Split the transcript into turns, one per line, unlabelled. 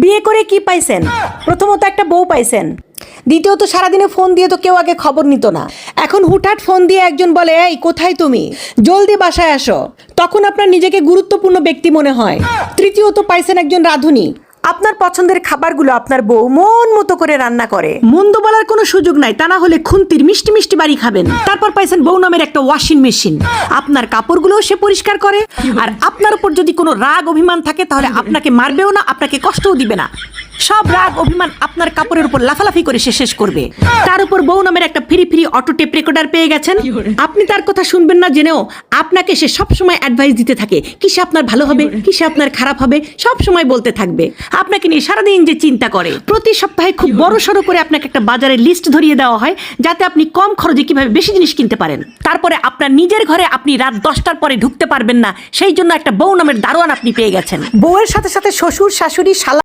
বিয়ে করে কি পাইছেন? প্রথমত একটা বউ পাইছেন, দ্বিতীয়ত সারাদিনে ফোন দিয়ে তো কেউ আগে খবর নিত না। এখন হুটহাট ফোন দিয়ে একজন বলে, এই কোথায় তুমি, জলদি বাসায় আসো, তখন আপনার নিজেকে গুরুত্বপূর্ণ ব্যক্তি মনে হয়। তৃতীয়ত পাইছেন একজন রাঁধুনি, আপনার পছন্দের খাবারগুলো আপনার বউ মন মতো করে রান্না করে, মন্দ বলার কোনো সুযোগ নাই, তা না হলে খুন্তির মিষ্টি মিষ্টি বাড়ি খাবেন। তারপর পাইছেন বউ নামের একটা ওয়াশিং মেশিন, আপনার কাপড়গুলোও সে পরিষ্কার করে, আর আপনার উপর যদি কোনো রাগ অভিমান থাকে তাহলে আপনাকে মারবেও না, আপনাকে কষ্টও দিবে না। সব রাগ অভিমান আপনার কাপড়ের উপর লাফালাফি করে সে শেষ করবে। তার উপর বউ নামের একটা free free auto tape recorder পেয়ে গেছেন। আপনি তার কথা শুনবেন না জেনেও আপনাকে সে সব সময় অ্যাডভাইস দিতে থাকে, কিসে আপনার ভালো হবে, কিসে আপনার খারাপ হবে, সব সময় বলতে থাকবে। আপনাকে নিয়ে সারাদিন যে চিন্তা করে। প্রতি সপ্তাহে খুব বড় সড়ো করে আপনাকে একটা বাজারের লিস্ট ধরিয়ে দেওয়া হয়, যাতে আপনি কম খরচে কিভাবে বেশি জিনিস কিনতে পারেন। তারপরে আপনার নিজের ঘরে আপনি রাত 10টার পরে ঢুকতে পারবেন না, সেই জন্য একটা বউ নামের দারোয়ান আপনি পেয়ে গেছেন। বউয়ের সাথে সাথে শ্বশুর শাশুড়ি শালা